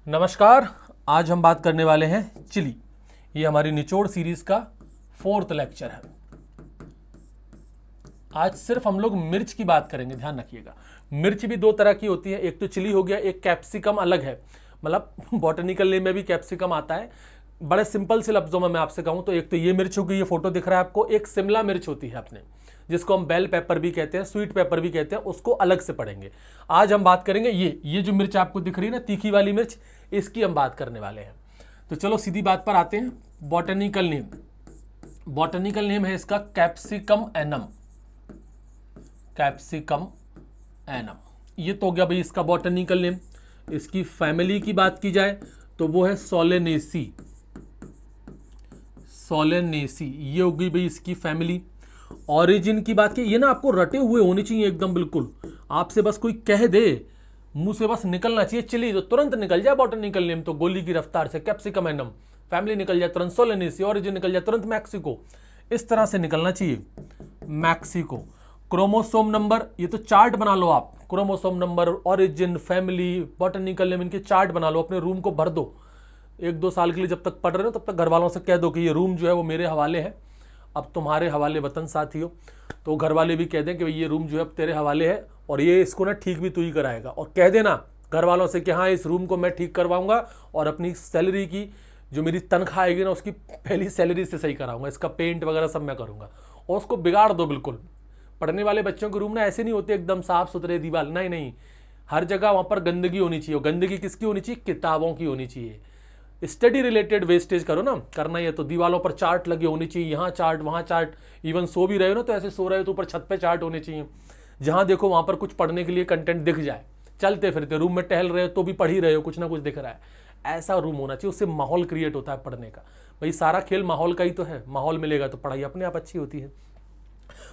नमस्कार। आज हम बात करने वाले हैं चिली। ये हमारी निचोड़ सीरीज का 4th लेक्चर है। आज सिर्फ हम लोग मिर्च की बात करेंगे, ध्यान रखिएगा। मिर्च भी दो तरह की होती है, एक तो चिली हो गया, एक कैप्सिकम अलग है। मतलब बॉटनिकल नेम में भी कैप्सिकम आता है। बड़े सिंपल से लफ्जों में मैं आपसे कहूं तो एक तो ये मिर्च होगी, ये फोटो दिख रहा है आपको। एक शिमला मिर्च होती है अपने, जिसको हम बेल पेपर भी कहते हैं, स्वीट पेपर भी कहते हैं, उसको अलग से पढ़ेंगे। आज हम बात करेंगे ये जो मिर्च आपको दिख रही है ना, तीखी वाली मिर्च, इसकी हम बात करने वाले हैं। तो चलो सीधी बात पर आते हैं। बॉटनिकल नेम है इसका कैप्सिकम एनम। कैप्सिकम एनम, ये तो हो गया भाई इसका बॉटनिकल नेम। इसकी फैमिली की बात की जाए तो वो है सोलेनेसी। ये होगी भाई इसकी फैमिली। ओरिजिन की बात की, ये ना आपको रटे हुए होने चाहिए एकदम, बिल्कुल आपसे बस कोई कह दे, मुंह से बस निकलना चाहिए चिली तो तुरंत निकल जाए बॉटनिकल नेम, तो गोली की रफ्तार से कैप्सिकम एनम, फैमिली निकल जाए तुरंत सोलेनेसी, ओरिजिन निकल जाए तुरंत मैक्सिको, इस तरह से निकलना चाहिए मैक्सिको। क्रोमोसोम नंबर, ये तो चार्ट बना लो आप, chromosome number, origin, family, botanical name, इनके चार्ट बना लो, अपने रूम को भर दो। 1-2 साल के लिए जब तक पढ़ रहे हो तब तक घर वालों से कह दो कि ये रूम जो है वो मेरे हवाले है, अब तुम्हारे हवाले वतन साथियों। तो घर वाले भी कह दें कि भाई ये रूम जो है अब तेरे हवाले है, और ये इसको ना ठीक भी तू ही कराएगा। और कह देना घर वालों से कि हाँ इस रूम को मैं ठीक करवाऊंगा और अपनी सैलरी की जो मेरी तनख्वाह आएगी ना उसकी पहली सैलरी से सही कराऊंगा, इसका पेंट वगैरह सब मैं करूंगा। और उसको बिगाड़ दो बिल्कुल। पढ़ने वाले बच्चों के रूम ना ऐसे नहीं होते एकदम साफ सुथरे दीवार, नहीं नहीं, हर जगह वहाँ पर गंदगी होनी चाहिए। और गंदगी किसकी होनी चाहिए? किताबों की होनी चाहिए। स्टडी रिलेटेड वेस्टेज करो ना, करना ही है तो दीवारों पर चार्ट लगे होने चाहिए, यहाँ चार्ट वहाँ चार्ट। इवन सो भी रहे हो ना तो ऐसे सो रहे हो तो ऊपर छत पे चार्ट होने चाहिए, जहाँ देखो वहाँ पर कुछ पढ़ने के लिए कंटेंट दिख जाए। चलते फिरते रूम में टहल रहे हो तो भी पढ़ ही रहे हो, कुछ ना कुछ दिख रहा है, ऐसा रूम होना चाहिए। उससे माहौल क्रिएट होता है पढ़ने का। भाई सारा खेल माहौल का ही तो है, माहौल मिलेगा तो पढ़ाई अपने आप अच्छी होती है।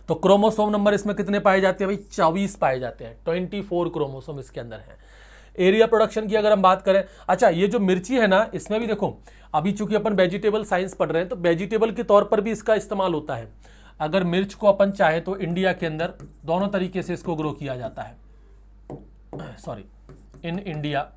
तो क्रोमोसोम नंबर इसमें कितने पाए जाते हैं भाई? 24 पाए जाते हैं, 24 क्रोमोसोम इसके अंदर है। एरिया प्रोडक्शन की अगर हम बात करें, अच्छा ये जो मिर्ची है ना, इसमें भी देखो, अभी चूंकि अपन वेजिटेबल साइंस पढ़ रहे हैं तो वेजिटेबल के तौर पर भी इसका इस्तेमाल होता है। अगर मिर्च को अपन चाहे तो इंडिया के अंदर दोनों तरीके से इसको ग्रो किया जाता है। सॉरी, इन इंडिया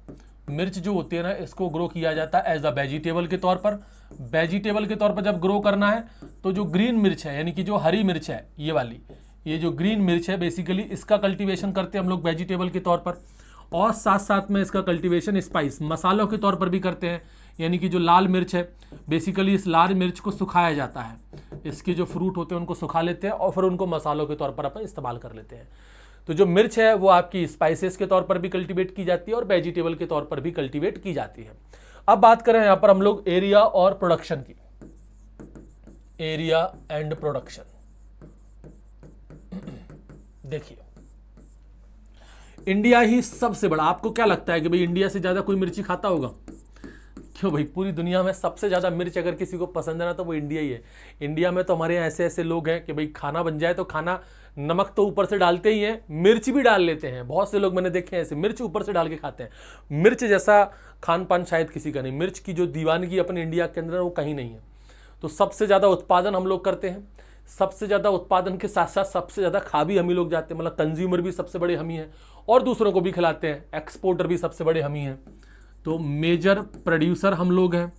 मिर्च जो होती है ना, इसको ग्रो किया जाता है एज अ वेजिटेबल के तौर पर। वेजिटेबल के तौर पर जब ग्रो करना है तो जो ग्रीन मिर्च है, यानी कि जो हरी मिर्च है, ये वाली, ये जो ग्रीन मिर्च है, बेसिकली इसका कल्टीवेशन करते हैं हम लोग वेजिटेबल के तौर पर। और साथ साथ में इसका कल्टीवेशन स्पाइस, मसालों के तौर पर भी करते हैं। यानी कि जो लाल मिर्च है, बेसिकली इस लाल मिर्च को सुखाया जाता है, इसके जो फ्रूट होते हैं उनको सुखा लेते हैं और फिर उनको मसालों के तौर पर अपन इस्तेमाल कर लेते हैं। तो जो मिर्च है वो आपकी स्पाइसेस के तौर पर भी कल्टीवेट की जाती है और वेजिटेबल के तौर पर भी कल्टीवेट की जाती है। अब बात करें यहां पर हम लोग एरिया और प्रोडक्शन की, एरिया एंड प्रोडक्शन। देखिए, इंडिया ही सबसे बड़ा, आपको क्या लगता है कि भाई इंडिया से ज्यादा कोई मिर्ची खाता होगा? क्यों भाई, पूरी दुनिया में सबसे ज्यादा मिर्च अगर किसी को पसंद है ना तो वो इंडिया ही है। इंडिया में तो हमारे यहाँ ऐसे ऐसे लोग हैं कि भाई खाना बन जाए तो खाना, नमक तो ऊपर से डालते ही हैं, मिर्च भी डाल लेते हैं। बहुत से लोग मैंने देखे हैं ऐसे, मिर्च ऊपर से डाल के खाते हैं। मिर्च जैसा खान पान शायद किसी का नहीं। मिर्च की जो दीवानगी अपने इंडिया के अंदर वो कहीं नहीं है। तो सबसे ज़्यादा उत्पादन हम लोग करते हैं, सबसे ज़्यादा उत्पादन के साथ साथ सबसे ज़्यादा खा भी हम ही लोग जाते हैं। मतलब कंज्यूमर भी सबसे बड़े हम ही हैं और दूसरों को भी खिलाते हैं। एक्सपोर्टर भी सबसे बड़े हम ही हैं। तो मेजर प्रोड्यूसर हम लोग हैं,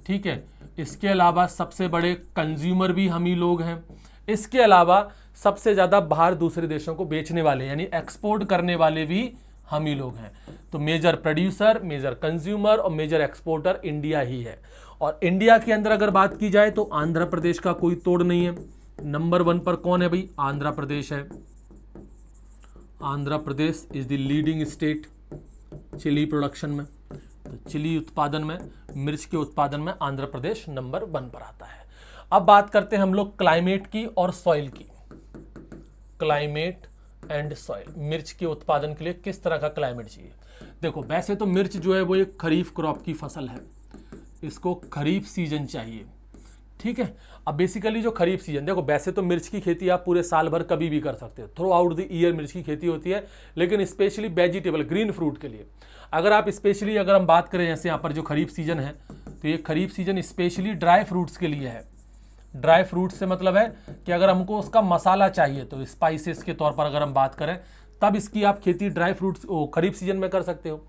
ठीक है। इसके अलावा सबसे बड़े कंज्यूमर भी हम ही लोग हैं। इसके अलावा सबसे ज़्यादा बाहर दूसरे देशों को बेचने वाले यानी एक्सपोर्ट करने वाले भी हम ही लोग हैं। तो मेजर प्रोड्यूसर, मेजर कंज्यूमर और मेजर एक्सपोर्टर इंडिया ही है। और इंडिया के अंदर अगर बात की जाए तो आंध्र प्रदेश का कोई तोड़ नहीं है। नंबर 1 पर कौन है भाई? आंध्र प्रदेश है। Andhra Pradesh is the leading state chili production में। तो चिली उत्पादन में, मिर्च के उत्पादन में आंध्र प्रदेश नंबर 1 पर आता है। अब बात करते हैं हम लोग क्लाइमेट की और सॉइल की। क्लाइमेट एंड सॉइल, मिर्च के उत्पादन के लिए किस तरह का क्लाइमेट चाहिए? देखो, वैसे तो मिर्च जो है वो एक खरीफ क्रॉप की फसल है, इसको खरीफ सीजन चाहिए, ठीक है। अब बेसिकली जो खरीफ सीजन, देखो वैसे तो मिर्च की खेती आप पूरे साल भर कभी भी कर सकते हो, थ्रू आउट द ईयर मिर्च की खेती होती है। लेकिन स्पेशली वेजिटेबल ग्रीन फ्रूट के लिए अगर आप स्पेशली अगर हम बात करें, जैसे यहाँ पर जो खरीफ सीजन है, तो ये खरीफ सीजन स्पेशली ड्राई फ्रूट्स के लिए है। ड्राई फ्रूट से मतलब है कि अगर हमको उसका मसाला चाहिए तो स्पाइसेस के तौर पर अगर हम बात करें, तब इसकी आप खेती ड्राई फ्रूट्स खरीफ सीजन में कर सकते हो।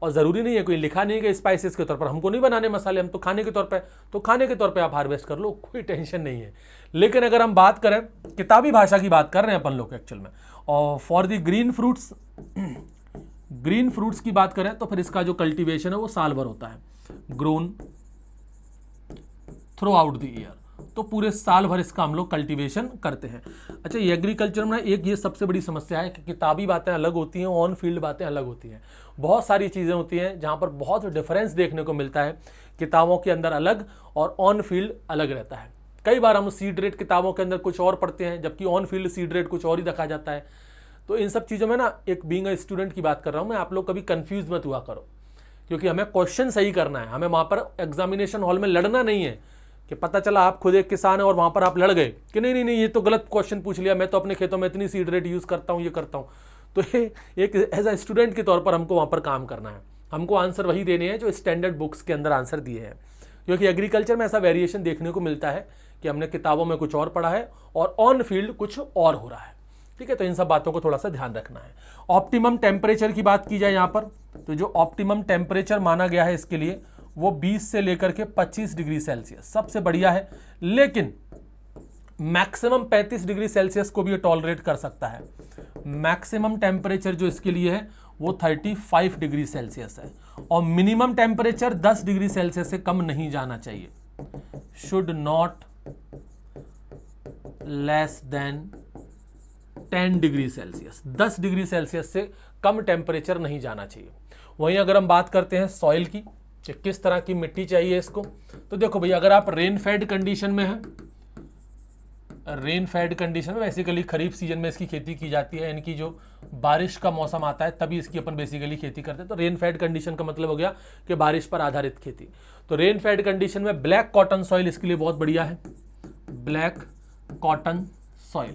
और ज़रूरी नहीं है, कोई लिखा नहीं है कि स्पाइसेस के तौर पर, हमको नहीं बनाने मसाले, हम तो खाने के तौर पर, तो खाने के तौर पर आप हार्वेस्ट कर लो, कोई टेंशन नहीं है। लेकिन अगर हम बात करें, किताबी भाषा की बात कर रहे हैं अपन लोग एक्चुअल में, और फॉर द ग्रीन फ्रूट्स की बात करें तो फिर इसका जो कल्टीवेशन है वो साल भर होता है, grown through out the year, तो पूरे साल भर इसका हम लोग कल्टीवेशन करते हैं। अच्छा, ये एग्रीकल्चर में एक ये सबसे बड़ी समस्या है कि किताबी बातें अलग होती हैं, ऑन फील्ड बातें अलग होती हैं। बहुत सारी चीज़ें होती हैं जहाँ पर बहुत डिफरेंस देखने को मिलता है, किताबों के अंदर अलग और ऑन फील्ड अलग रहता है। कई बार हम सीड रेट किताबों के अंदर कुछ और पढ़ते हैं, जबकि ऑन फील्ड सीड रेट कुछ और ही देखा जाता है। तो इन सब चीज़ों में ना, एक बीइंग अ स्टूडेंट की बात कर रहा हूँ मैं, आप लोग कभी कंफ्यूज मत हुआ करो, क्योंकि हमें क्वेश्चन सही करना है। हमें वहाँ पर एग्जामिनेशन हॉल में लड़ना नहीं है कि पता चला आप खुद एक किसान है और वहाँ पर आप लड़ गए कि नहीं नहीं नहीं ये तो गलत क्वेश्चन पूछ लिया, मैं तो अपने खेतों में इतनी सीड रेट यूज़ करता हूँ, ये करता हूँ। तो ये एक एज अ स्टूडेंट के तौर पर हमको वहाँ पर काम करना है, हमको आंसर वही देने हैं जो स्टैंडर्ड बुक्स के अंदर आंसर दिए हैं। क्योंकि एग्रीकल्चर में ऐसा वेरिएशन देखने को मिलता है कि हमने किताबों में कुछ और पढ़ा है और ऑन फील्ड कुछ और हो रहा है। ठीक है, तो इन सब बातों को थोड़ा सा ध्यान रखना है। ऑप्टिमम टेम्परेचर की बात की जाए यहाँ पर, तो जो ऑप्टिमम टेम्परेचर माना गया है इसके लिए वो 20 से लेकर के 25 डिग्री सेल्सियस सबसे बढ़िया है। लेकिन मैक्सिमम 35 डिग्री सेल्सियस को भी ये टॉलरेट कर सकता है। मैक्सिमम टेम्परेचर जो इसके लिए है वो 35 डिग्री सेल्सियस है, और मिनिमम टेम्परेचर 10 डिग्री सेल्सियस से कम नहीं जाना चाहिए। Should not less than 10 degree Celsius, 10 degree Celsius से कम टेम्परेचर नहीं जाना चाहिए। वहीं अगर हम बात करते हैं सॉइल की, किस तरह की मिट्टी चाहिए इसको, तो देखो भैया, अगर आप रेन फेड कंडीशन में हैं, रेन फेड कंडीशन में बेसिकली खरीफ सीजन में इसकी खेती की जाती है, इनकी जो बारिश का मौसम आता है तभी इसकी अपन बेसिकली खेती करते हैं। तो रेन फेड कंडीशन का मतलब हो गया कि बारिश पर आधारित खेती। तो रेन फेड कंडीशन में ब्लैक कॉटन सॉइल इसके लिए बहुत बढ़िया है। ब्लैक कॉटन सॉइल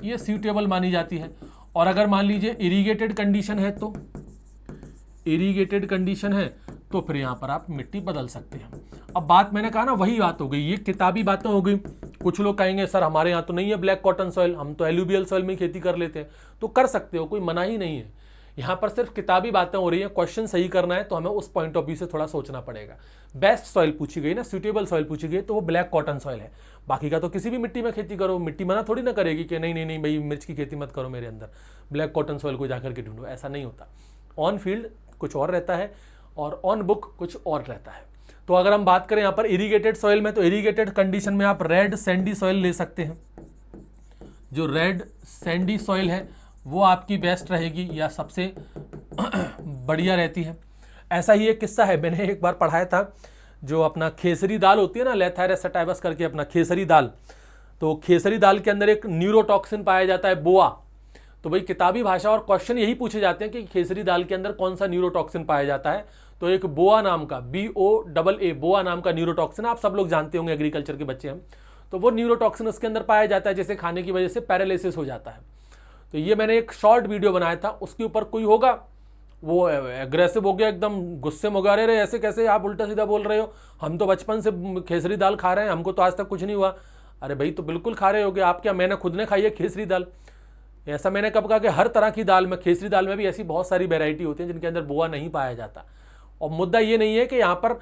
ये सूटेबल मानी जाती है। और अगर मान लीजिए इरीगेटेड कंडीशन है, तो इरीगेटेड कंडीशन है तो फिर यहाँ पर आप मिट्टी बदल सकते हैं। अब बात मैंने कहा ना, वही बात हो गई, ये किताबी बातें हो गई। कुछ लोग कहेंगे सर हमारे यहाँ तो नहीं है ब्लैक कॉटन सॉइल, हम तो एलुवियल सॉइल में खेती कर लेते हैं। तो कर सकते हो, कोई मना ही नहीं है। यहाँ पर सिर्फ किताबी बातें हो रही हैं, क्वेश्चन सही करना है तो हमें उस पॉइंट ऑफ व्यू से थोड़ा सोचना पड़ेगा। बेस्ट सॉइल पूछी गई ना, सूटेबल सॉइल पूछी गई, तो वो ब्लैक कॉटन सॉइल है। बाकी का तो किसी भी मिट्टी में खेती करो, मिट्टी मना थोड़ी ना करेगी कि नहीं नहीं नहीं भाई मिर्च की खेती मत करो मेरे अंदर, ब्लैक कॉटन सॉइल को जाकर के ढूंढो, ऐसा नहीं होता। ऑन फील्ड कुछ और रहता है और ऑन बुक कुछ और रहता है। तो अगर हम बात करें यहाँ पर इरीगेटेड सॉइल में, तो इरीगेटेड कंडीशन में आप रेड सैंडी सॉइल ले सकते हैं। जो रेड सैंडी सॉइल है वो आपकी बेस्ट रहेगी या सबसे बढ़िया रहती है। ऐसा ही एक किस्सा है, मैंने एक बार पढ़ाया था, जो अपना खेसरी दाल होती है ना, लेथायरस सटाइवस करके अपना खेसरी दाल, तो खेसरी दाल के अंदर एक न्यूरोटॉक्सिन पाया जाता है, बोआ। तो भाई किताबी भाषा और क्वेश्चन यही पूछे जाते हैं कि खेसरी दाल के अंदर कौन सा न्यूरोटॉक्सिन पाया जाता है। तो एक बोआ नाम का, BOAA, बोआ नाम का न्यूरोटॉक्सिन, आप सब लोग जानते होंगे, एग्रीकल्चर के बच्चे हम, तो वो न्यूरोटॉक्सिन उसके अंदर पाया जाता है, जैसे खाने की वजह से पैरालिसिस हो जाता है। तो ये मैंने एक शॉर्ट वीडियो बनाया था, उसके ऊपर कोई होगा वो एग्रेसिव हो गया, एकदम गुस्से में हो गया, अरे ऐसे कैसे आप उल्टा सीधा बोल रहे हो, हम तो बचपन से खेसरी दाल खा रहे हैं, हमको तो आज तक कुछ नहीं हुआ। अरे भाई तो बिल्कुल खा रहे होगे आप, क्या मैंने खुद ने खाई है खेसरी दाल? ऐसा मैंने कब कहा कि हर तरह की दाल में, खेसरी दाल में भी ऐसी बहुत सारी वेराइटी होती है जिनके अंदर बोआ नहीं पाया जाता। और मुद्दा ये नहीं है कि यहाँ पर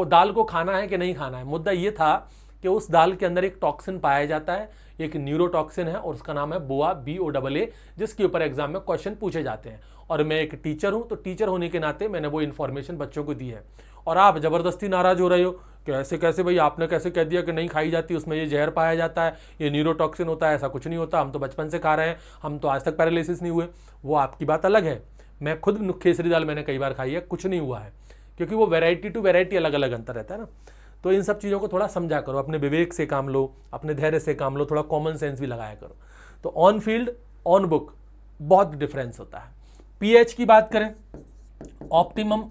दाल को खाना है कि नहीं खाना है, मुद्दा ये था कि उस दाल के अंदर एक टॉक्सिन पाया जाता है, एक न्यूरोटॉक्सिन है और उसका नाम है बोआ, BOAA, जिसके ऊपर एग्जाम में क्वेश्चन पूछे जाते हैं। और मैं एक टीचर हूँ, तो टीचर होने के नाते मैंने वो इन्फॉर्मेशन बच्चों को दी है। और आप ज़बरदस्ती नाराज़ हो रहे हो कि ऐसे कैसे भाई, आपने कैसे कह दिया कि नहीं खाई जाती, उसमें ये जहर पाया जाता है, ये न्यूरोटॉक्सिन होता है, ऐसा कुछ नहीं होता, हम तो बचपन से खा रहे हैं, हम तो आज तक पैरालिसिस नहीं हुए। वो आपकी बात अलग है, मैं खुद खेसरी दाल मैंने कई बार खाई है, कुछ नहीं हुआ है, क्योंकि वो वेराइटी टू वेराइटी अलग अलग अंतर रहता है ना। तो इन सब चीज़ों को थोड़ा समझा करो, अपने विवेक से काम लो, अपने धैर्य से काम लो, थोड़ा कॉमन सेंस भी लगाया करो। तो ऑन फील्ड ऑन बुक बहुत डिफरेंस होता है। पीएच की बात करें, ऑप्टिमम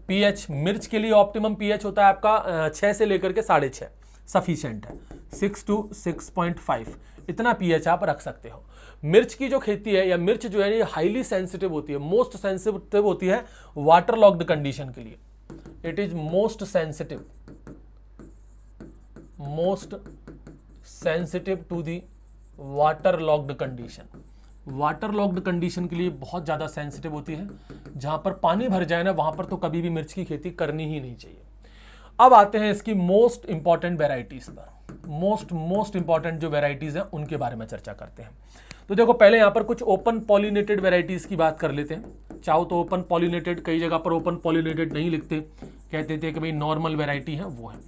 पीएच, मिर्च के लिए ऑप्टिमम पीएच होता है आपका 6 से लेकर के 6.5, सफिशिएंट है। 6 to 6.5 इतना पीएच आप रख सकते हो। मिर्च की जो खेती है या मिर्च जो है ये हाईली सेंसिटिव होती है, मोस्ट सेंसिटिव होती है वाटर लॉक्ड कंडीशन के लिए। It is most sensitive to the water locked condition. Water locked condition के लिए बहुत ज़्यादा सेंसिटिव होती है। जहाँ पर पानी भर जाए ना वहाँ पर तो कभी भी मिर्च की खेती करनी ही नहीं चाहिए। अब आते हैं इसकी मोस्ट इंपॉर्टेंट वेराइटीज़ पर। मोस्ट इंपॉर्टेंट जो वेराइटीज़ हैं उनके बारे में चर्चा करते हैं। तो देखो पहले यहाँ पर कुछ ओपन पॉलिनेटेड वेराइटीज़ की बात कर लेते हैं। चाहो तो ओपन पॉलिनेटेड, कई जगह पर ओपन पॉलिनेटेड नहीं लिखते, कहते थे कि भाई नॉर्मल वेराइटी है, वो है।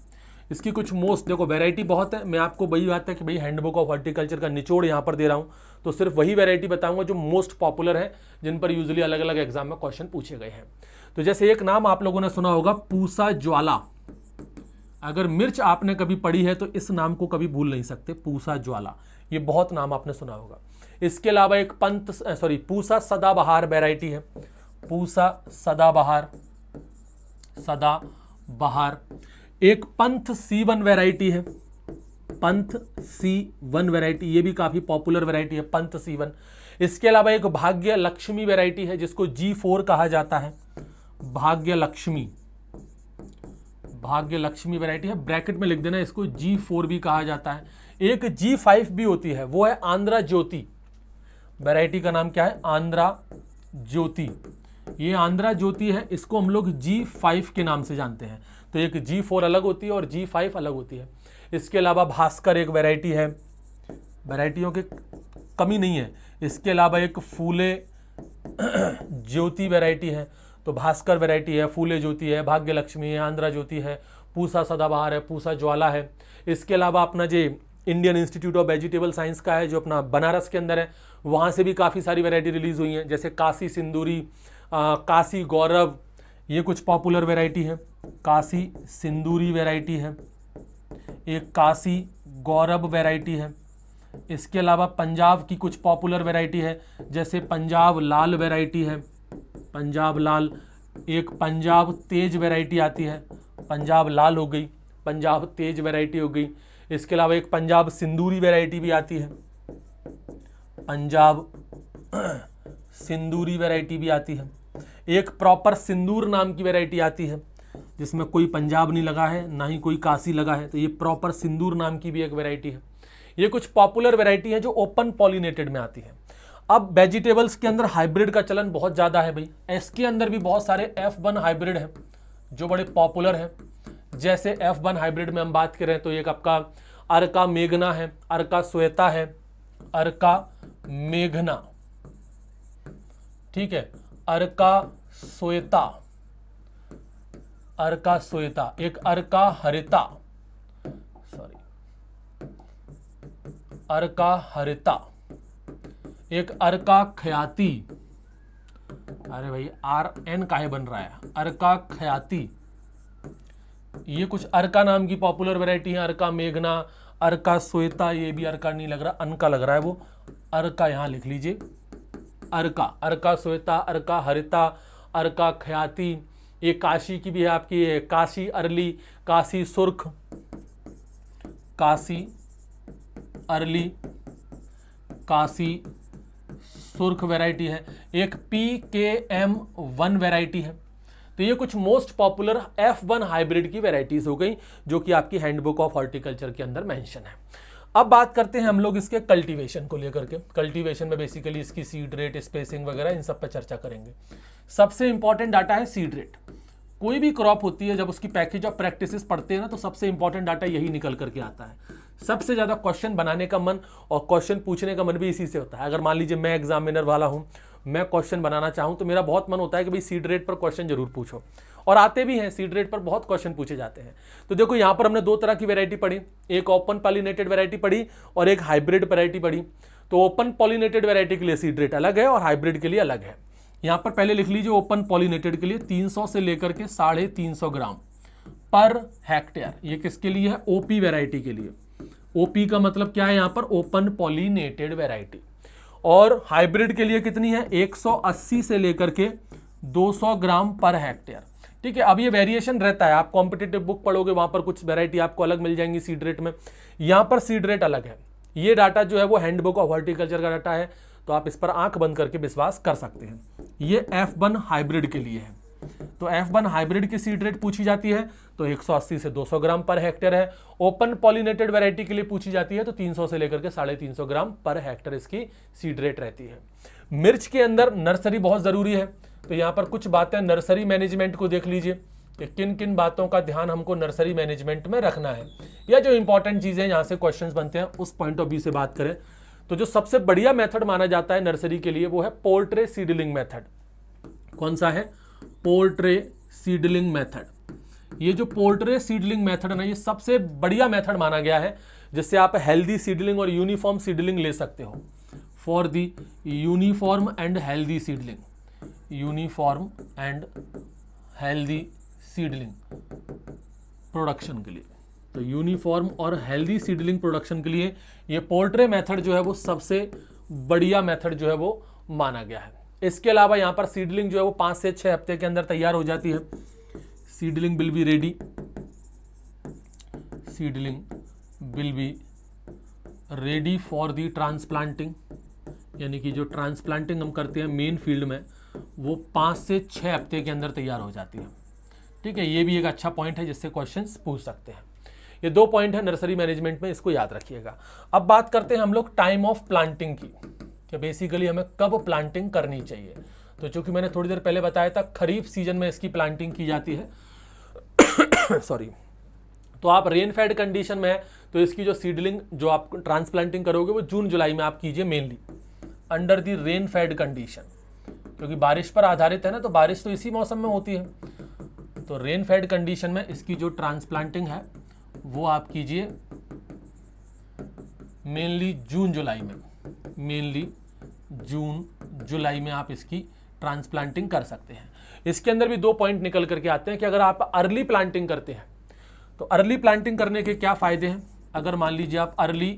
इसकी कुछ मोस्ट, देखो वैरायटी बहुत है, मैं आपको वही बात है कि भाई हैंडबुक ऑफ हॉर्टिकल्चर का निचोड़ यहाँ पर दे रहा हूँ, तो सिर्फ वही वैरायटी बताऊंगा जो मोस्ट पॉपुलर है, जिन पर यूजुअली अलग अलग एग्जाम में क्वेश्चन पूछे गए हैं। तो जैसे एक नाम आप लोगों ने सुना होगा, पूसा ज्वाला। अगर मिर्च आपने कभी पढ़ी है तो इस नाम को कभी भूल नहीं सकते, पूसा ज्वाला, ये बहुत नाम आपने सुना होगा। इसके अलावा एक पूसा सदाबहार वैरायटी है, पूसा सदाबहार, एक पंथ C1 वैरायटी है, पंथ C1 वैरायटी, ये भी काफी पॉपुलर वैरायटी है, पंथ C1। इसके अलावा एक भाग्य लक्ष्मी वैरायटी है जिसको G4 कहा जाता है, भाग्य लक्ष्मी वैरायटी है, ब्रैकेट में लिख देना इसको, G4 भी कहा जाता है। एक G5 भी होती है, वो है आंध्रा ज्योति, वैरायटी का नाम क्या है, आंध्रा ज्योति। ये आंध्रा ज्योति है, इसको हम लोग G5 के नाम से जानते हैं। तो एक G4 अलग होती है और G5 अलग होती है। इसके अलावा भास्कर एक वैरायटी है, वैरायटियों की कमी नहीं है। इसके अलावा एक फूले ज्योति वैरायटी है, तो भास्कर वैरायटी है, फूले ज्योति है, भाग्य लक्ष्मी है, आंध्रा ज्योति है, पूसा सदाबहार है, पूसा ज्वाला है। इसके अलावा अपना जो Indian institute of vegetable science का है, जो अपना बनारस के अंदर है, वहाँ से भी काफ़ी सारी वैरायटी रिलीज हुई हैं, जैसे काशी सिंदूरी, काशी गौरव, ये कुछ पॉपुलर वैरायटी है। काशी सिंदूरी वैरायटी है, एक काशी गौरव वैरायटी है। इसके अलावा पंजाब की कुछ पॉपुलर वैरायटी है, जैसे पंजाब लाल वैरायटी है, पंजाब लाल। एक पंजाब तेज वैरायटी आती है, पंजाब लाल हो गई, पंजाब तेज वैरायटी हो गई। इसके अलावा एक पंजाब सिंदूरी वैरायटी भी आती है, पंजाब सिंदूरी वैरायटी भी आती है। एक प्रॉपर सिंदूर नाम की वैरायटी आती है, जिसमें कोई पंजाब नहीं लगा है, ना ही कोई काशी लगा है, तो ये प्रॉपर सिंदूर नाम की भी एक वैरायटी है। ये कुछ पॉपुलर वैरायटी है जो ओपन पॉलिनेटेड में आती है। अब वेजिटेबल्स के अंदर हाइब्रिड का चलन बहुत ज़्यादा है भाई, इसके अंदर भी बहुत सारे F1 हाइब्रिड हैं जो बड़े पॉपुलर हैं। जैसे F1 हाइब्रिड में हम बात करें तो एक आपका अर्का मेघना है, अर्का श्वेता है, अर्का मेघना, ठीक है, अर्का श्वेता, अर्का श्वेता। एक अर्का हरिता, अर्का हरिता। एक अर्का ख्याति, अरे भाई RN काहे बन रहा है, अर्का ख्याति। ये कुछ अर्का नाम की पॉपुलर वैरायटी है, अर्का मेघना, अर्का श्वेता, ये भी अर्का नहीं लग रहा, अनका लग रहा है वो, अर्का यहाँ लिख लीजिए, अर्का, अर्का श्वेता, अर्का हरिता, अर्का ख्याति। ये काशी की भी है आपकी, काशी अरली, काशी सुर्ख, काशी अरली, काशी सुर्ख वैरायटी है। एक PKM1 वैरायटी है। तो ये कुछ मोस्ट पॉपुलर F1 हाइब्रिड की वैरायटीज हो गई जो कि आपकी हैंडबुक ऑफ हॉर्टिकल्चर के अंदर मेंशन है। अब बात करते हैं हम लोग इसके कल्टीवेशन को लेकर के। कल्टीवेशन में बेसिकली इसकी सीड रेट, स्पेसिंग वगैरह इन सब पर चर्चा करेंगे। सबसे इंपॉर्टेंट डाटा है सीड रेट। कोई भी क्रॉप होती है, जब उसकी पैकेज ऑफ प्रैक्टिसेस पढ़ते हैं ना, तो सबसे इंपॉर्टेंट डाटा यही निकल करके आता है। सबसे ज़्यादा क्वेश्चन बनाने का मन और क्वेश्चन पूछने का मन भी इसी से होता है। अगर मान लीजिए मैं एग्जामिनर वाला हूँ, मैं क्वेश्चन बनाना चाहूँ, तो मेरा बहुत मन होता है कि भाई सीड रेट पर क्वेश्चन जरूर पूछो, और आते भी हैं, सीड रेट पर बहुत क्वेश्चन पूछे जाते हैं। तो देखो यहाँ पर हमने दो तरह की वैरायटी पढ़ी, एक ओपन पॉलिनेटेड वैरायटी पढ़ी और एक हाइब्रिड वैरायटी पढ़ी। तो ओपन पॉलिनेटेड वैरायटी के लिए सीड रेट अलग है और हाइब्रिड के लिए अलग है। यहाँ पर पहले लिख लीजिए, ओपन पॉलिनेटेड के लिए 300 से लेकर के 350 ग्राम पर हेक्टेयर। ये किसके लिए है? ओपी वैरायटी के लिए। ओपी का मतलब क्या है यहाँ पर? Open pollinated variety. और हाइब्रिड के लिए कितनी है? 180 से लेकर के 200 ग्राम पर हेक्टेयर। ठीक है, अब ये वेरिएशन रहता है, आप कॉम्पिटिटिव बुक पढ़ोगे वहां पर कुछ वैरायटी आपको अलग मिल जाएंगी सीड रेट में, यहाँ पर सीड रेट अलग है। ये डाटा जो है वो हैंडबुक ऑफ हॉर्टिकल्चर का डाटा है, तो आप इस पर आंख बंद करके विश्वास कर सकते हैं। ये F1 हाइब्रिड के लिए है। तो F1 हाइब्रिड की सीड रेट पूछी जाती है तो 180 से 200 ग्राम पर हेक्टेयर है। ओपन पॉलिनेटेड वैरायटी के लिए पूछी जाती है तो 300 से लेकर के 350 ग्राम पर हेक्टेयर इसकी सीड रेट रहती है। मिर्च के अंदर नर्सरी बहुत जरूरी है, तो यहाँ पर कुछ बातें नर्सरी मैनेजमेंट को देख लीजिए कि किन किन बातों का ध्यान हमको नर्सरी मैनेजमेंट में रखना है, या जो इंपॉर्टेंट चीजें यहाँ से क्वेश्चंस बनते हैं उस पॉइंट ऑफ व्यू से बात करें तो जो सबसे बढ़िया मेथड माना जाता है नर्सरी के लिए वो है पोर्ट्रे सीडलिंग मेथड। कौन सा है? Portray seedling method. ये जो पोर्ट्रे सीडलिंग मेथड है ना, ये सबसे बढ़िया मेथड माना गया है जिससे आप हेल्दी सीडलिंग और यूनिफॉर्म सीडलिंग ले सकते हो। For the uniform and healthy seedling, uniform and healthy seedling production के लिए, तो यूनिफॉर्म और हेल्दी सीडलिंग प्रोडक्शन के लिए ये पोर्ट्रे मेथड जो है वो सबसे बढ़िया मेथड जो है वो माना गया है। इसके अलावा यहाँ पर सीडलिंग जो है वो 5 से 6 हफ्ते के अंदर तैयार हो जाती है। Seedling will be ready, seedling will be ready for the transplanting, यानी कि जो ट्रांसप्लांटिंग हम करते हैं मेन फील्ड में वो 5 से 6 हफ्ते के अंदर तैयार हो जाती है। ठीक है, ये भी एक अच्छा पॉइंट है जिससे क्वेश्चंस पूछ सकते हैं। ये 2 पॉइंट है नर्सरी मैनेजमेंट में, इसको याद रखिएगा। अब बात करते हैं हम लोग टाइम ऑफ प्लांटिंग की, कि बेसिकली हमें कब प्लांटिंग करनी चाहिए। तो चूंकि मैंने थोड़ी देर पहले बताया था खरीफ सीजन में इसकी प्लांटिंग की जाती है सॉरी, तो आप रेन फेड कंडीशन में है तो इसकी जो सीडलिंग जो आप ट्रांसप्लांटिंग करोगे वो जून जुलाई में आप कीजिए, mainly under the rain fade condition, क्योंकि बारिश पर आधारित है ना, तो बारिश तो इसी मौसम में होती है। तो रेन फेड कंडीशन में इसकी जो ट्रांसप्लांटिंग है वो आप कीजिए मेनली जून जुलाई में, मेनली जून जुलाई में आप इसकी ट्रांसप्लांटिंग कर सकते हैं। इसके अंदर भी 2 पॉइंट निकल करके आते हैं कि अगर आप अर्ली प्लांटिंग करते हैं तो अर्ली प्लांटिंग करने के क्या फायदे हैं। अगर मान लीजिए आप अर्ली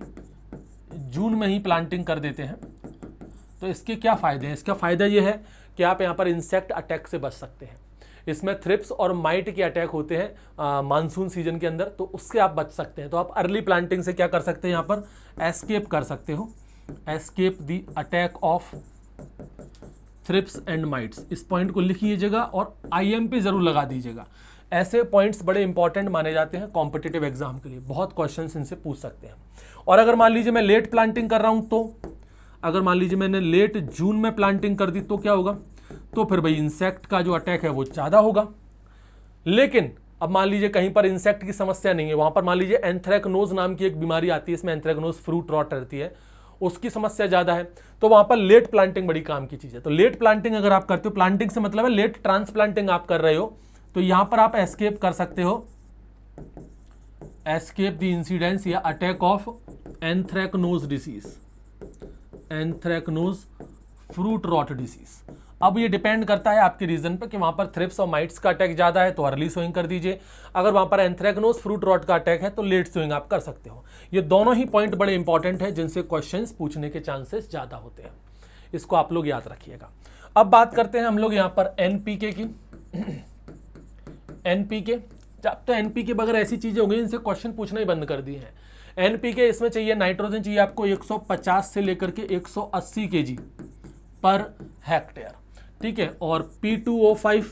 जून में ही प्लांटिंग कर देते हैं तो इसके क्या फायदे हैं। इसका फायदा ये है कि आप यहाँ पर इंसेक्ट अटैक से बच सकते हैं। इसमें थ्रिप्स और माइट के अटैक होते हैं मानसून सीजन के अंदर, तो उससे आप बच सकते हैं। तो आप अर्ली प्लांटिंग से क्या कर सकते हैं, यहाँ पर एस्केप कर सकते हो, escape the attack of thrips and mites. इस पॉइंट को लिख लीजिएगा और IMP जरूर लगा दीजिएगा। ऐसे पॉइंट्स बड़े इंपॉर्टेंट माने जाते हैं कॉम्पिटिटिव एग्जाम के लिए, बहुत क्वेश्चंस इनसे पूछ सकते हैं। और अगर मान लीजिए मैं लेट प्लांटिंग कर रहा हूं तो अगर मान लीजिए मैंने लेट जून में प्लांटिंग कर दी तो क्या होगा, तो फिर भाई इंसेक्ट का जो अटैक है वो ज़्यादा होगा। लेकिन अब मान लीजिए कहीं पर इंसेक्ट की समस्या नहीं है, वहां पर मान लीजिए एंथ्रेक्नोज नाम की एक बीमारी आती है, इसमें एंथ्रेक्नोज फ्रूट रॉट रहती है, उसकी समस्या ज़्यादा है, तो वहां पर लेट प्लांटिंग बड़ी काम की चीज़ है। तो लेट प्लांटिंग अगर आप करते हो, प्लांटिंग से मतलब है लेट ट्रांसप्लांटिंग आप कर रहे हो, तो यहां पर आप एस्केप कर सकते हो, एस्केप द इंसिडेंस या attack of anthracnose disease, anthracnose fruit rot disease. अब ये डिपेंड करता है आपके रीजन पर कि वहां पर थ्रिप्स और माइट्स का अटैक ज्यादा है तो अर्ली सोइंग कर दीजिए, अगर वहां पर एंथ्रेक्नोज फ्रूट रॉट का अटैक है तो लेट सोइंग आप कर सकते हो। ये दोनों ही पॉइंट बड़े इंपॉर्टेंट है जिनसे क्वेश्चंस पूछने के चांसेस ज्यादा होते हैं, इसको आप लोग याद रखिएगा। अब बात करते हैं हम लोग यहाँ पर NPK की। NPK, अब तो NPK बगैर ऐसी चीजें हो गई इनसे क्वेश्चन पूछना ही बंद कर दिए हैं। NPK इसमें चाहिए नाइट्रोजन चाहिए आपको 150 से लेकर के 180 kg पर हेक्टेयर, ठीक है। और P2O5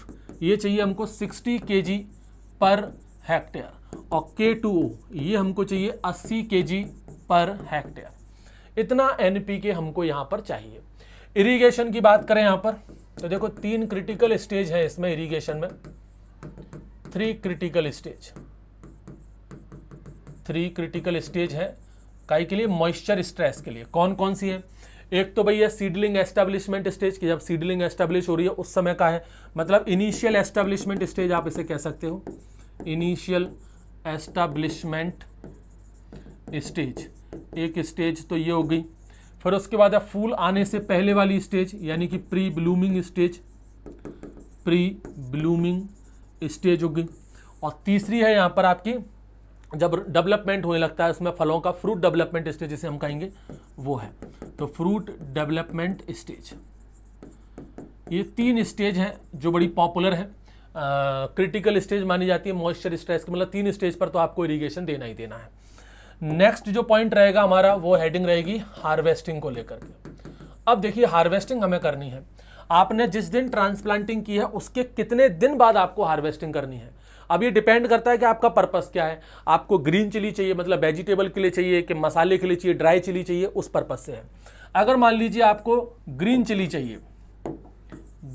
ये चाहिए हमको 60 kg पर हेक्टेयर, और K2O ये हमको चाहिए 80 kg पर हेक्टेयर। इतना NPK हमको यहाँ पर चाहिए। इरिगेशन की बात करें यहाँ पर तो देखो 3 क्रिटिकल स्टेज है इसमें इरिगेशन में, 3 क्रिटिकल स्टेज, 3 क्रिटिकल स्टेज है काई के लिए, मॉइस्चर स्ट्रेस के लिए। कौन कौन सी है? एक तो भैया सीडलिंग एस्टेब्लिशमेंट स्टेज की, जब सीडलिंग एस्टेब्लिश हो रही है उस समय का है, मतलब इनिशियल एस्टेब्लिशमेंट स्टेज आप इसे कह सकते हो, इनिशियल एस्टेब्लिशमेंट स्टेज एक स्टेज तो ये हो गई। फिर उसके बाद फूल आने से पहले वाली स्टेज यानी कि pre blooming stage, pre blooming stage हो गई। और तीसरी है यहाँ पर आपकी जब डेवलपमेंट होने लगता है उसमें फलों का, फ्रूट डेवलपमेंट स्टेज जिसे हम कहेंगे वो है, तो फ्रूट डेवलपमेंट स्टेज। ये 3 स्टेज हैं जो बड़ी पॉपुलर है, क्रिटिकल स्टेज मानी जाती है मॉइस्चर स्ट्रेस की, मतलब 3 स्टेज पर तो आपको इरिगेशन देना ही देना है। नेक्स्ट जो पॉइंट रहेगा हमारा वो हेडिंग रहेगी हार्वेस्टिंग को लेकर के। अब देखिए हार्वेस्टिंग हमें करनी है। आपने जिस दिन ट्रांसप्लांटिंग की है उसके कितने दिन बाद आपको हार्वेस्टिंग करनी है। अब ये डिपेंड करता है कि आपका पर्पस क्या है, आपको ग्रीन चिली चाहिए मतलब वेजिटेबल के लिए चाहिए कि मसाले के लिए चाहिए, ड्राई चिली चाहिए, उस पर्पस से है। अगर मान लीजिए आपको ग्रीन चिली चाहिए,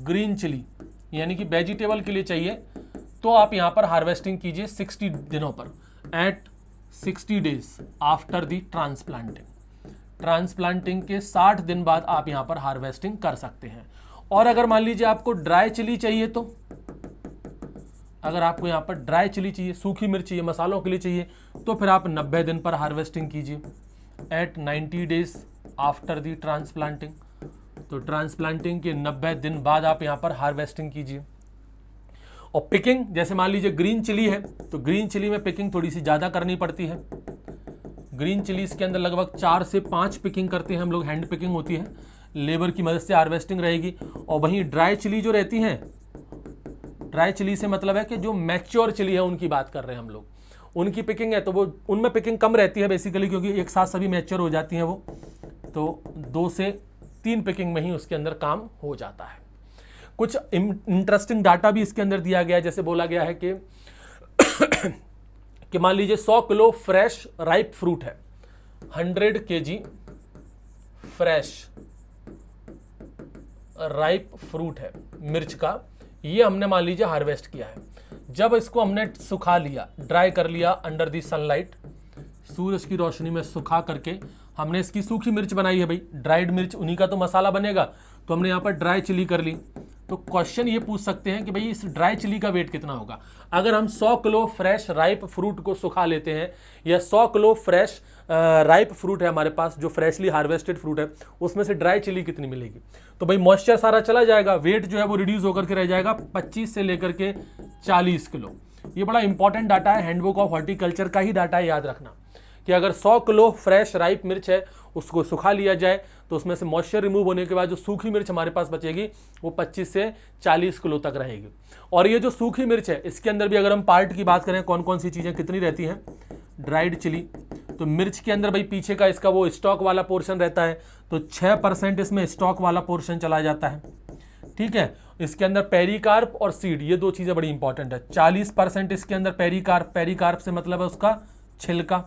ग्रीन चिली यानी कि वेजिटेबल के लिए चाहिए, तो आप यहां पर हार्वेस्टिंग कीजिए 60 दिनों पर, at 60 days after the transplanting. Transplanting के 60 दिन बाद आप यहां पर हार्वेस्टिंग कर सकते हैं। और अगर मान लीजिए आपको ड्राई चिली चाहिए, तो अगर आपको यहां पर ड्राई चिली चाहिए, सूखी मिर्च चाहिए, मसालों के लिए चाहिए, तो फिर आप 90 दिन पर हार्वेस्टिंग कीजिए, at 90 days after the transplanting. तो ट्रांसप्लांटिंग के 90 दिन बाद आप यहां पर हार्वेस्टिंग कीजिए। और पिकिंग, जैसे मान लीजिए ग्रीन चिली है, तो ग्रीन चिली में पिकिंग थोड़ी सी ज़्यादा करनी पड़ती है। ग्रीन चिलीज के अंदर लगभग 4 से 5 पिकिंग करते हैं हम लोग, हैंड पिकिंग होती है, लेबर की मदद से हार्वेस्टिंग रहेगी। और वहीं ड्राई चिली जो रहती हैं, ड्राई चिली से मतलब है कि जो मैच्योर चिली है उनकी बात कर रहे हैं हम लोग, उनकी पिकिंग है तो वो उनमें पिकिंग कम रहती है बेसिकली, क्योंकि एक साथ सभी मैच्योर हो जाती हैं वो, तो 2 से 3 पिकिंग में ही उसके अंदर काम हो जाता है। कुछ इंटरेस्टिंग डाटा भी इसके अंदर दिया गया है। जैसे बोला गया है कि मान लीजिए 100 किलो फ्रेश राइप फ्रूट है, 100 kg फ्रेश राइप फ्रूट है मिर्च का, ये हमने मान लीजिए हार्वेस्ट किया है। जब इसको हमने सुखा लिया, ड्राई कर लिया अंडर दी सनलाइट, सूरज की रोशनी में सुखा करके हमने इसकी सूखी मिर्च बनाई है भाई, ड्राइड मिर्च उन्हीं का तो मसाला बनेगा, तो हमने यहाँ पर ड्राई चिली कर ली। तो क्वेश्चन ये पूछ सकते हैं कि भाई इस ड्राई चिली का वेट कितना होगा। अगर हम 100 किलो फ्रेश राइप फ्रूट को सुखा लेते हैं, या 100 किलो फ्रेश राइप फ्रूट है हमारे पास जो फ्रेशली हार्वेस्टेड फ्रूट है, उसमें से ड्राई चिली कितनी मिलेगी, तो भाई मॉइस्चर सारा चला जाएगा, वेट जो है वो रिड्यूस होकर के रह जाएगा 25 से लेकर के 40 किलो। ये बड़ा इंपॉर्टेंट डाटा है, हैंडबुक ऑफ हॉर्टिकल्चर का ही डाटा है, याद रखना कि अगर 100 किलो फ्रेश राइप मिर्च है उसको सुखा लिया जाए, तो उसमें से मॉइस्चर रिमूव होने के बाद जो सूखी मिर्च हमारे पास बचेगी वो 25 से 40 किलो तक रहेगी। और ये जो सूखी मिर्च है इसके अंदर भी अगर हम पार्ट की बात करें, कौन कौन सी चीज़ें कितनी रहती हैं, ड्राइड चिली, तो मिर्च के अंदर भाई पीछे का इसका वो स्टॉक वाला पोर्शन रहता है, तो 6% इसमें स्टॉक वाला पोर्शन चला जाता है, ठीक है। इसके अंदर पेरिकार्प और सीड, ये 2 चीज़ें बड़ी इंपॉर्टेंट है। 40% इसके अंदर पेरिकार्प, पेरिकार्प से मतलब है उसका छिलका,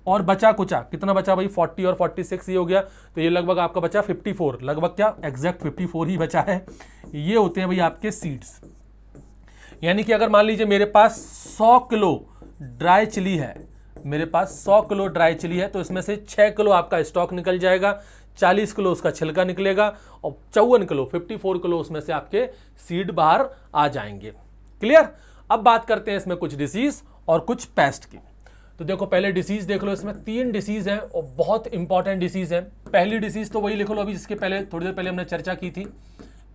और बचा कुचा कितना बचा भाई 40 और 46 ये हो गया, तो ये लगभग आपका बचा 54, लगभग क्या एग्जैक्ट 54 ही बचा है। ये होते हैं भाई आपके सीड्स। यानी कि अगर मान लीजिए मेरे पास 100 किलो ड्राई चिली है, मेरे पास 100 किलो ड्राई चिली है, तो इसमें से 6 किलो आपका स्टॉक निकल जाएगा, 40 किलो उसका छिलका निकलेगा, और 54 किलो 54 किलो उसमें से आपके सीड बाहर आ जाएंगे। क्लियर। अब बात करते हैं इसमें कुछ डिसीज और कुछ पेस्ट की। तो देखो पहले डिसीज देख लो, इसमें 3 डिसीज हैं और बहुत इंपॉर्टेंट डिसीज है। पहली डिसीज तो वही लिख लो अभी, जिसके पहले थोड़ी देर पहले हमने चर्चा की थी,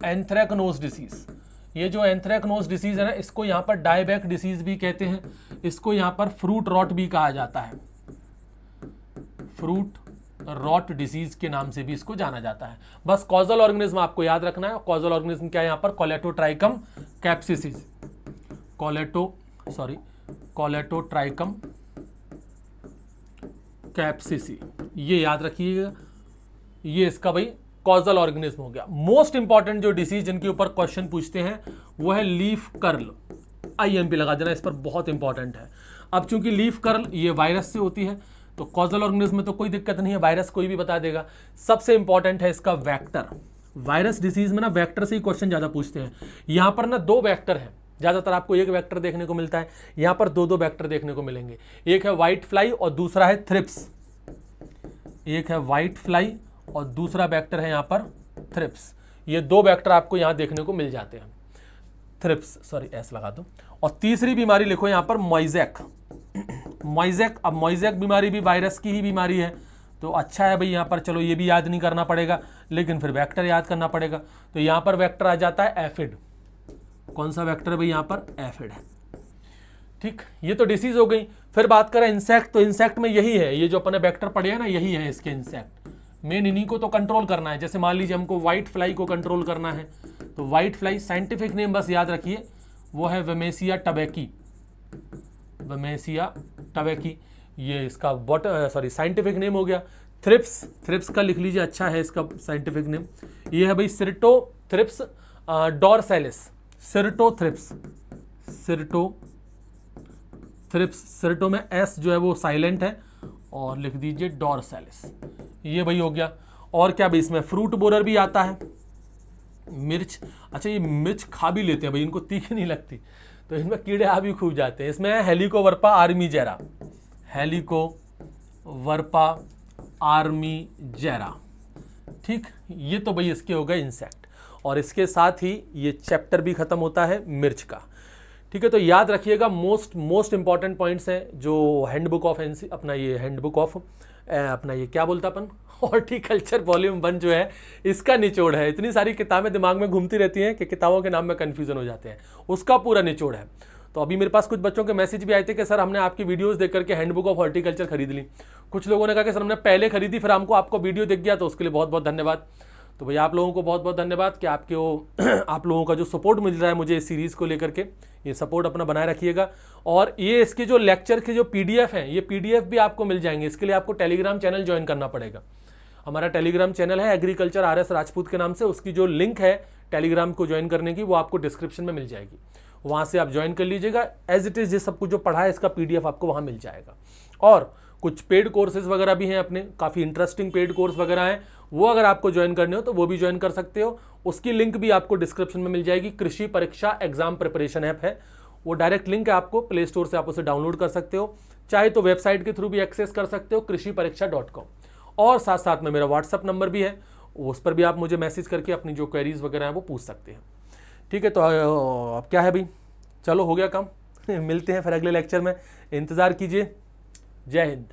एंथ्रेक्नोज डिसीज। ये जो एंथ्रेक्नोज डिसीज है ना, इसको यहाँ पर डायबैक डिसीज भी कहते हैं, इसको यहाँ पर फ्रूट रॉट भी कहा जाता है, फ्रूट रॉट डिसीज के नाम से भी इसको जाना जाता है। बस कॉजल ऑर्गेनिज्म आपको याद रखना है। कॉजल ऑर्गेनिज्म क्या है यहाँ पर, कोलेटोट्राइकम कैप्सिसिस, कोलेटोट्राइकम कैप्सिसी, ये याद रखिएगा, ये इसका भाई कॉजल ऑर्गेनिज्म हो गया। मोस्ट इंपॉर्टेंट जो डिसीज जिनके ऊपर क्वेश्चन पूछते हैं वो है लीफ कर्ल, IMP लगा देना, इस पर बहुत इंपॉर्टेंट है। अब चूंकि लीफ कर्ल ये वायरस से होती है, तो कॉजल ऑर्गेनिज्म में तो कोई दिक्कत नहीं है, वायरस कोई भी बता देगा। सबसे इंपॉर्टेंट है इसका वेक्टर। वायरस डिसीज में ना वेक्टर से ही क्वेश्चन ज्यादा पूछते हैं। यहां पर ना 2 वेक्टर है, ज्यादातर आपको एक वेक्टर देखने को मिलता है, यहां पर 2 वेक्टर देखने को मिलेंगे। एक है व्हाइट फ्लाई और दूसरा है थ्रिप्स, एक है व्हाइट फ्लाई और दूसरा वेक्टर है यहां पर थ्रिप्स। ये 2 वेक्टर आपको यहां देखने को मिल जाते हैं, थ्रिप्स, सॉरी एस लगा दो। और तीसरी बीमारी लिखो यहां पर मोइजैक, मोइजैक। अब मोइजैक बीमारी भी वायरस की ही बीमारी है, तो अच्छा है भाई यहाँ पर, चलो ये भी याद नहीं करना पड़ेगा, लेकिन फिर वेक्टर याद करना पड़ेगा। तो यहाँ पर वेक्टर आ जाता है एफिड। कौन सा वेक्टर है भाई यहाँ पर, एफिड है। ठीक, ये तो डिसीज हो गई। फिर बात करें इंसेक्ट, तो इंसेक्ट में यही है, ये जो अपने वेक्टर पड़े हैं ना, यही है इसके इंसेक्ट। मेन इन्हीं को तो कंट्रोल करना है। जैसे मान लीजिए हमको व्हाइट फ्लाई को कंट्रोल करना है, तो व्हाइट फ्लाई साइंटिफिक नेम बस याद रखिए, वो है वेमेसिया टबेकी, वेमेसिया टबेकी, ये इसका साइंटिफिक नेम हो गया। थ्रिप्स, थ्रिप्स का लिख लीजिए, अच्छा है इसका साइंटिफिक नेम। ये है भाई सिर्टोथ्रिप्स डॉर्सैलिस, सिर्टोथ्रिप्स, सिर्टोथ्रिप्स, सिर्टो में एस जो है वो साइलेंट है, और लिख दीजिए डॉर्सैलिस। ये भाई हो गया। और क्या भाई इसमें फ्रूट बोरर भी आता है, मिर्च। अच्छा ये मिर्च खा भी लेते हैं भाई, इनको तीखी नहीं लगती, तो इनमें कीड़े आ भी खूब जाते हैं। इसमें है हेलिकोवर्पा आर्मीजेरा, हेलिकोवर्पा आर्मीजेरा। ठीक, ये तो भाई इसके हो गए इंसेक्ट, और इसके साथ ही ये चैप्टर भी खत्म होता है मिर्च का। ठीक है, तो याद रखिएगा मोस्ट इंपॉर्टेंट पॉइंट्स हैं जो हैंडबुक ऑफ एनसी, अपना ये हैंडबुक ऑफ अपना ये क्या बोलता अपन, हॉर्टिकल्चर वॉल्यूम 1 जो है इसका निचोड़ है। इतनी सारी किताबें दिमाग में घूमती रहती हैं कि किताबों के नाम में कन्फ्यूजन हो जाते हैं, उसका पूरा निचोड़ है। तो अभी मेरे पास कुछ बच्चों के मैसेज भी आए थे कि सर हमने आपकी वीडियोस देख करके हैंडबुक ऑफ हॉर्टिकल्चर खरीद ली। कुछ लोगों ने कहा कि सर हमने पहले खरीदी फिर हमको आपको वीडियो दिख गया, तो उसके लिए बहुत बहुत धन्यवाद। तो भैया आप लोगों को बहुत बहुत धन्यवाद कि आपके वो आप लोगों का जो सपोर्ट मिल रहा है मुझे इस सीरीज़ को लेकर के, ये सपोर्ट अपना बनाए रखिएगा। और ये इसके जो लेक्चर के जो PDF हैं, ये PDF भी आपको मिल जाएंगे। इसके लिए आपको टेलीग्राम चैनल ज्वाइन करना पड़ेगा। हमारा टेलीग्राम चैनल है एग्रीकल्चर RS राजपूत के नाम से, उसकी जो लिंक है टेलीग्राम को ज्वाइन करने की वो आपको डिस्क्रिप्शन में मिल जाएगी, वहाँ से आप ज्वाइन कर लीजिएगा। एज इट इज़ ये सब कुछ जो पढ़ा है इसका PDF आपको वहाँ मिल जाएगा। और कुछ पेड कोर्सेज वगैरह भी हैं अपने, काफ़ी इंटरेस्टिंग पेड कोर्स वगैरह हैं, वो अगर आपको ज्वाइन करने हो तो वो भी ज्वाइन कर सकते हो। उसकी लिंक भी आपको डिस्क्रिप्शन में मिल जाएगी। कृषि परीक्षा एग्जाम प्रिपरेशन ऐप है, वो डायरेक्ट लिंक है, आपको प्ले स्टोर से आप उसे डाउनलोड कर सकते हो, चाहे तो वेबसाइट के थ्रू भी एक्सेस कर सकते हो कृषिपरीक्षा.com। और साथ साथ में मेरा व्हाट्सअप नंबर भी है, उस पर भी आप मुझे मैसेज करके अपनी जो क्वेरीज वगैरह हैं वो पूछ सकते हैं। ठीक है, तो अब क्या है भाई, चलो हो गया काम। मिलते हैं फिर अगले लेक्चर में, इंतज़ार कीजिए। जय हिंद।